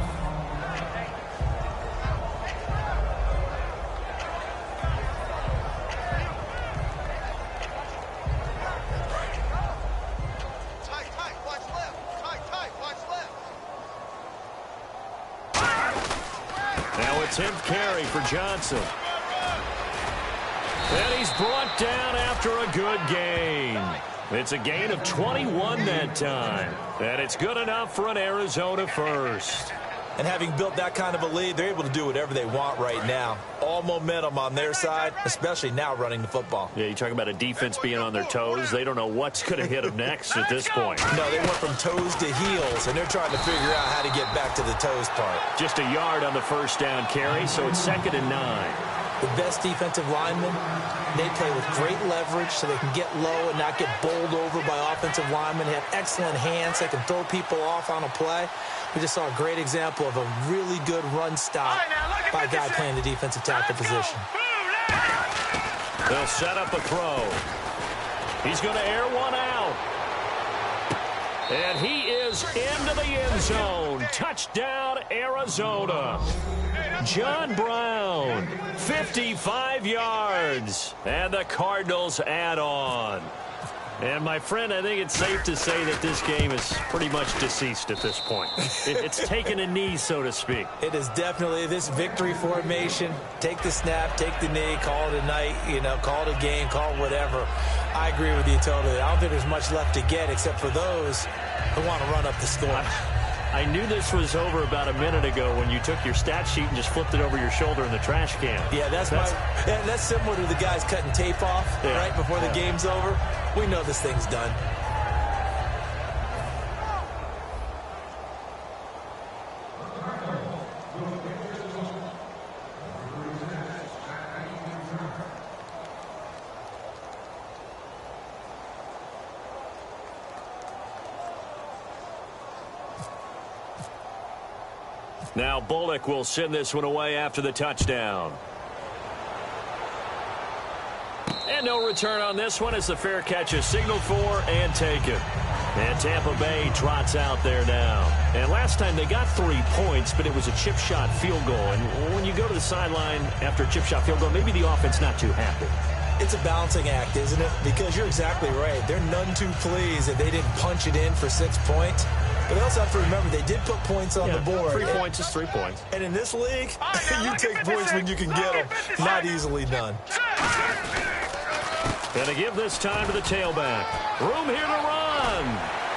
S2: Now a 10th carry for Johnson. And he's brought down after a good gain. It's a gain of 21 that time. And it's good enough for an Arizona first.
S3: And having built that kind of a lead, they're able to do whatever they want right now. All momentum on their side, especially now running the football.
S2: Yeah, you talk about a defense being on their toes. They don't know what's going to hit them next at this point.
S3: No, they went from toes to heels, and they're trying to figure out how to get back to the toes part.
S2: Just a yard on the first down carry, so it's 2nd and 9.
S3: The best defensive linemen, they play with great leverage so they can get low and not get bowled over by offensive linemen. They have excellent hands. They can throw people off on a play. We just saw a great example of a really good run stop by a guy playing the defensive tackle position.
S2: They'll set up a throw. He's going to air one out. And he is into the end zone. Touchdown, Arizona. John Brown, 55 yards. And the Cardinals add on. And, my friend, I think it's safe to say that this game is pretty much deceased at this point. It's taken a knee, so to speak.
S3: It is definitely this victory formation. Take the snap, take the knee, call it a night, call it a game, call it whatever. I agree with you totally. I don't think there's much left to get except for those who want to run up the score.
S2: I knew this was over about a minute ago when you took your stat sheet and just flipped it over your shoulder in the trash can.
S3: Yeah, that's similar to the guys cutting tape off right before the game's over. We know this thing's done.
S2: Now Bullock will send this one away after the touchdown. And no return on this one as the fair catch is signaled for and taken. And Tampa Bay trots out there now. And last time they got 3 points, but it was a chip shot field goal. And when you go to the sideline after a chip shot field goal, maybe the offense not too happy.
S3: It's a balancing act, isn't it? Because you're exactly right. They're none too pleased that they didn't punch it in for 6 points. But they also have to remember they did put points on the board.
S2: 3 points is 3 points.
S3: And in this league, you take points when you can get them. Not easily done.
S2: Going to give this time to the tailback. Room here to run.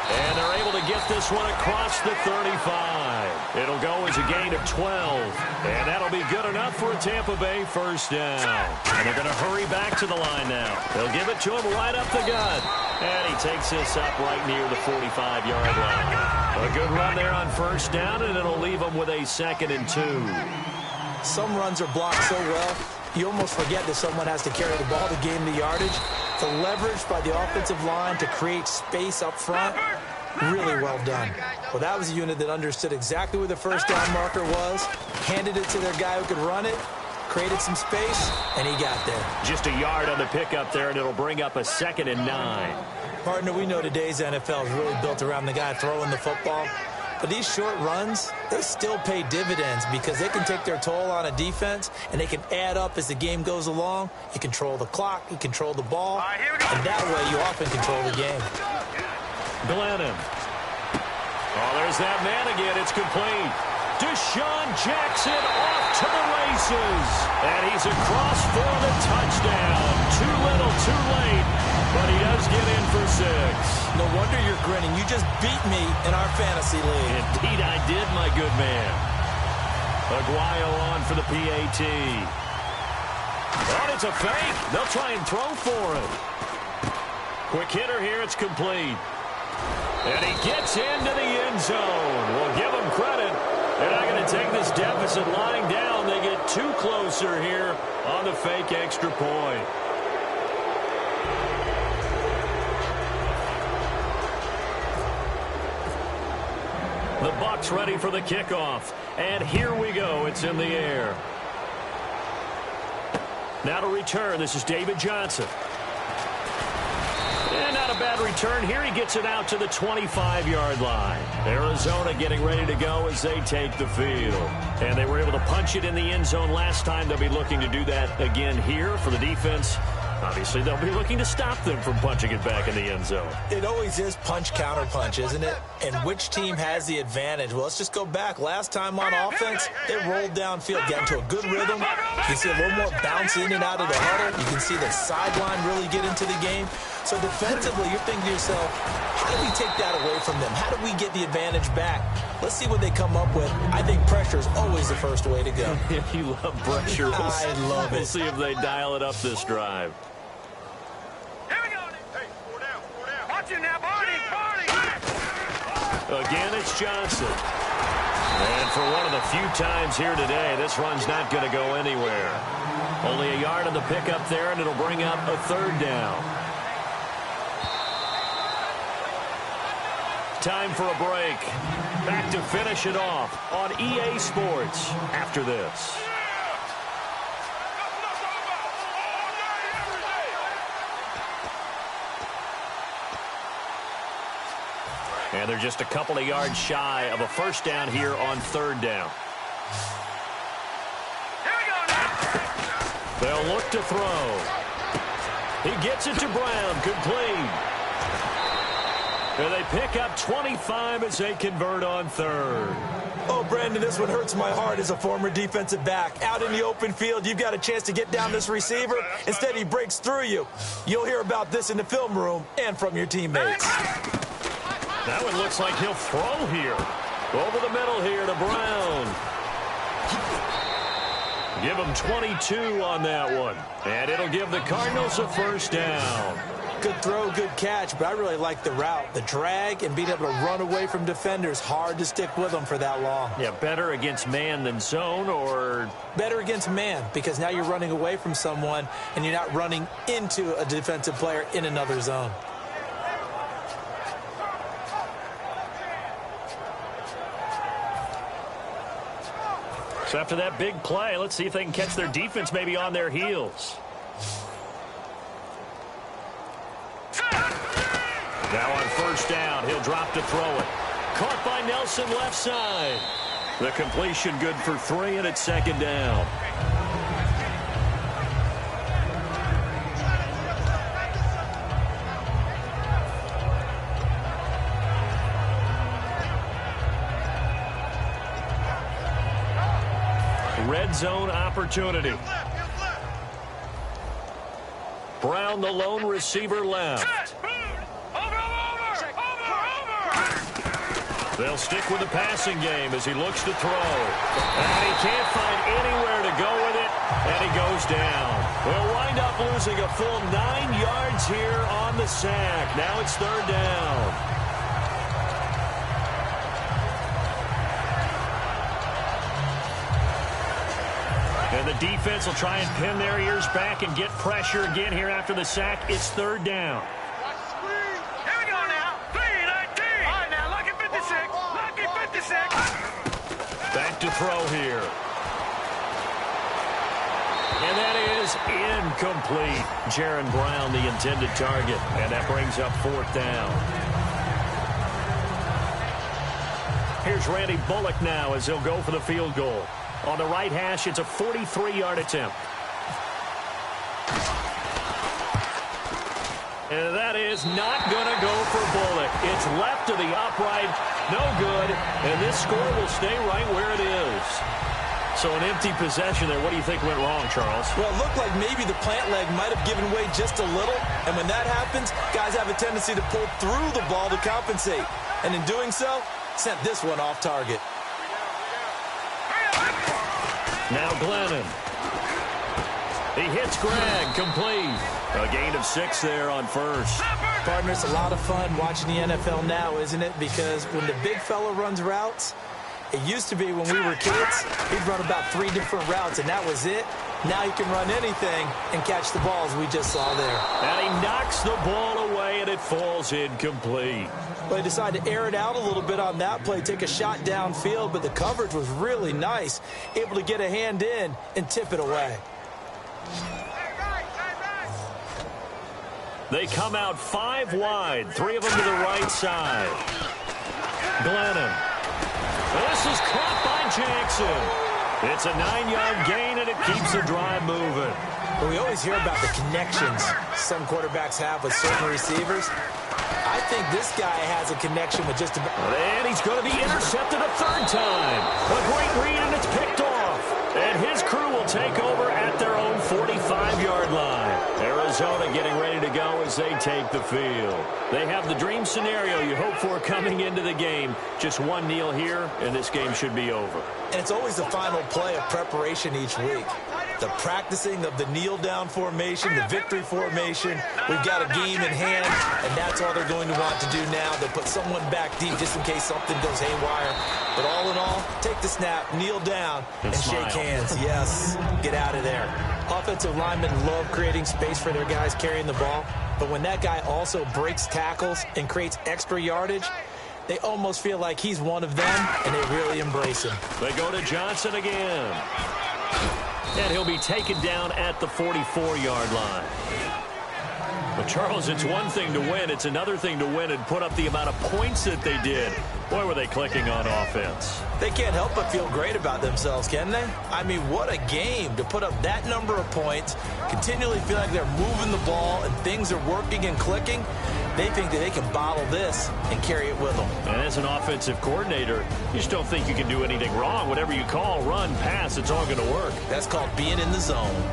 S2: And they're able to get this one across the 35. It'll go as a gain of 12. And that'll be good enough for a Tampa Bay first down. And they're going to hurry back to the line now. They'll give it to him right up the gut. And he takes this up right near the 45-yard line. A good run there on first down, and it'll leave them with a 2nd and 2.
S3: Some runs are blocked so well, you almost forget that someone has to carry the ball to gain the yardage. The leverage by the offensive line to create space up front, really well done. Well, that was a unit that understood exactly where the first down marker was, handed it to their guy who could run it, created some space, and he got there.
S2: Just a yard on the pickup there, and it'll bring up a 2nd and 9.
S3: Partner, we know today's NFL is really built around the guy throwing the football. But these short runs, they still pay dividends because they can take their toll on a defense, and they can add up as the game goes along. You control the clock, you control the ball, and that way you often control the game.
S2: Glennon. Oh, there's that man again. It's complete. Deshaun Jackson off to the races. And he's across for the touchdown. Too little, too late. But he does get in for 6.
S3: No wonder you're grinning. You just beat me in our fantasy league.
S2: Indeed I did, my good man. Aguayo on for the PAT. Oh, it's a fake. They'll try and throw for it. Quick hitter here. It's complete. And he gets into the end zone. We'll give him credit. They're not going to take this deficit lying down. They get 2 closer here on the fake extra point. The Bucs ready for the kickoff. And here we go. It's in the air. Now to return. This is David Johnson. And not a bad return here. He gets it out to the 25-yard line. Arizona getting ready to go as they take the field. And they were able to punch it in the end zone last time. They'll be looking to do that again here for the defense. Obviously, they'll be looking to stop them from punching it back in the end zone. It
S3: always is punch-counter-punch, isn't it? And which team has the advantage? Well, let's just go back. Last time on offense, they rolled downfield, got into a good rhythm. You can see a little more bounce in and out of the huddle. You can see the sideline really get into the game. So defensively, you're thinking to yourself, how do we take that away from them? How do we get the advantage back? Let's see what they come up with. I think pressure is always the first way to go.
S2: You love pressure.
S3: I love it.
S2: We'll see if they dial it up this drive.
S4: Here we go. Hey, 4 down, 4 down. Watch it now, Barney.
S2: Again, it's Johnson. And for one of the few times here today, this run's not going to go anywhere. Only a yard on the pickup there, and it'll bring up a 3rd down. Time for a break. Back to finish it off on EA Sports after this. And they're just a couple of yards shy of a first down here on 3rd down.
S4: Here we go now.
S2: They'll look to throw. He gets it to Brown, complete. And they pick up 25 as they convert on 3rd.
S3: Oh, Brandon, this one hurts my heart as a former defensive back. Out in the open field, you've got a chance to get down this receiver. Instead, he breaks through you. You'll hear about this in the film room and from your teammates.
S2: That one looks like he'll throw here. Over the middle here to Brown. Give him 22 on that one. And it'll give the Cardinals a first down.
S3: Good throw, good catch, but I really like the route. The drag and being able to run away from defenders, hard to stick with them for that long.
S2: Yeah, better against man than zone, or?
S3: Better against man, because now you're running away from someone and you're not running into a defensive player in another zone.
S2: So after that big play, let's see if they can catch their defense maybe on their heels. Now on first down, he'll drop to throw it. Caught by Nelson left side. The completion good for 3, and it's 2nd down. Red zone opportunity. Brown, the lone receiver, left. They'll stick with the passing game as he looks to throw. And he can't find anywhere to go with it, and he goes down. We'll wind up losing a full 9 yards here on the sack. Now it's 3rd down. And the defense will try and pin their ears back and get pressure again here after the sack. It's 3rd down.
S4: Here we go now. 3-19. All right, now, lucky 56. Lucky 56.
S2: Back to throw here. And that is incomplete. Jaron Brown, the intended target. And that brings up 4th down. Here's Randy Bullock now as he'll go for the field goal. On the right hash, it's a 43-yard attempt. And that is not going to go for Bullock. It's left to the upright. No good. And this score will stay right where it is. So an empty possession there. What do you think went wrong, Charles?
S3: Well, it looked like maybe the plant leg might have given way just a little. And when that happens, guys have a tendency to pull through the ball to compensate. And in doing so, sent this one off target.
S2: Now Glennon. He hits Greg, complete. A gain of 6 there on first.
S3: Partner, it's a lot of fun watching the NFL now, isn't it? Because when the big fella runs routes, it used to be when we were kids, he'd run about 3 different routes, and that was it. Now he can run anything and catch the balls we just saw there.
S2: And he knocks the ball away, and it falls incomplete.
S3: Well, he decided to air it out a little bit on that play, take a shot downfield, but the coverage was really nice, able to get a hand in and tip it away.
S2: They come out 5 wide, 3 of them to the right side. Glennon. This is caught by Jackson. It's a 9-yard gain, and it keeps the drive moving.
S3: But we always hear about the connections some quarterbacks have with certain receivers. I think this guy has a connection with just about...
S2: And he's going to be intercepted a 3rd time. A great read, and it's picked off. And his crew will take over at their own 45-yard line. Arizona getting ready to go as they take the field. They have the dream scenario you hope for coming into the game. Just one kneel here, and this game should be over.
S3: And it's always the final play of preparation each week. The practicing of the kneel-down formation, the victory formation. We've got a game in hand, and that's all they're going to want to do now. They'll put someone back deep just in case something goes haywire. But all in all, take the snap, kneel down, and shake hands. Yes, get out of there. Offensive linemen love creating space for their guys carrying the ball. But when that guy also breaks tackles and creates extra yardage, they almost feel like he's one of them, and they really embrace him.
S2: They go to Johnson again. And he'll be taken down at the 44-yard line. But, Charles, it's one thing to win. It's another thing to win and put up the amount of points that they did. Boy, were they clicking on offense.
S3: They can't help but feel great about themselves, can they? I mean, what a game to put up that number of points, continually feel like they're moving the ball and things are working and clicking. They think that they can bottle this and carry it with them.
S2: And as an offensive coordinator, you just don't think you can do anything wrong. Whatever you call, run, pass, it's all going to work.
S3: That's called being in the zone.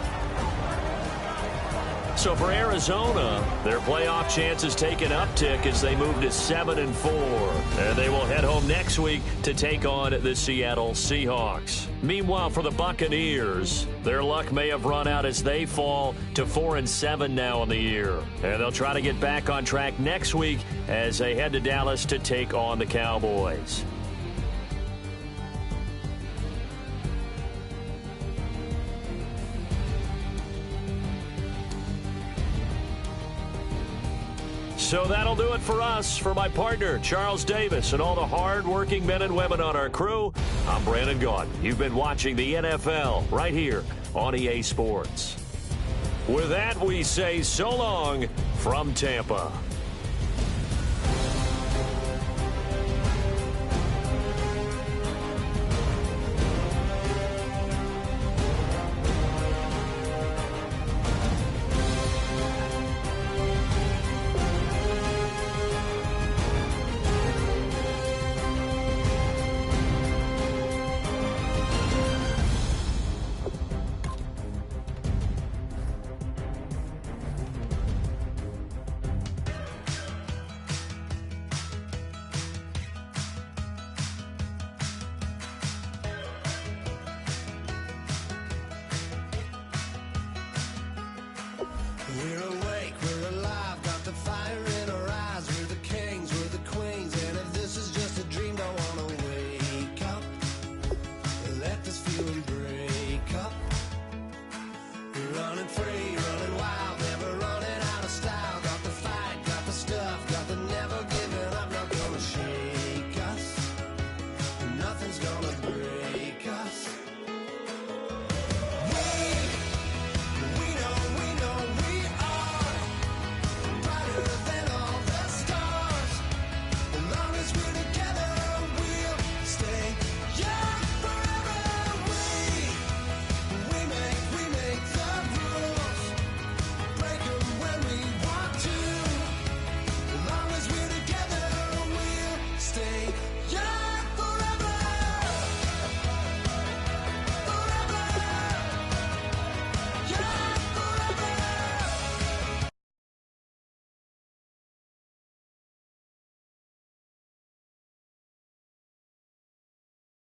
S2: So for Arizona, their playoff chances take an uptick as they move to 7-4. And they will head home next week to take on the Seattle Seahawks. Meanwhile, for the Buccaneers, their luck may have run out as they fall to 4-7 now in the year. And they'll try to get back on track next week as they head to Dallas to take on the Cowboys. So that'll do it for us. For my partner, Charles Davis, and all the hard-working men and women on our crew, I'm Brandon Gaudin. You've been watching the NFL right here on EA Sports. With that, we say so long from Tampa.